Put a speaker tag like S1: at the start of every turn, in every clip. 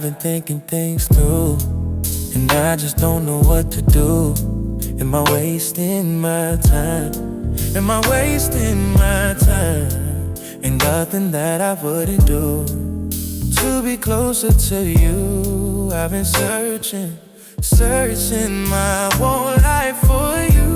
S1: I've been thinking things through, and I just don't know what to do. Am I wasting my time? Am I wasting my time? Ain't nothing that I wouldn't do to be closer to you. I've been searching my whole life for you.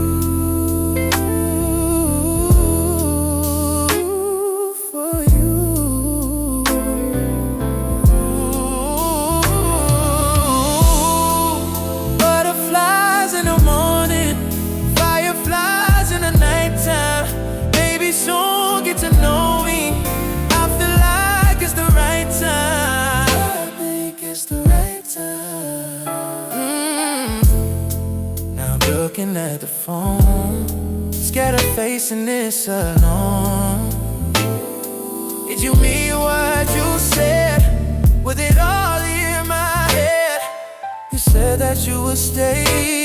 S1: Looking at the phone, scared of facing this alone. Did you mean what you said? Was it all in my head? You said that you would stay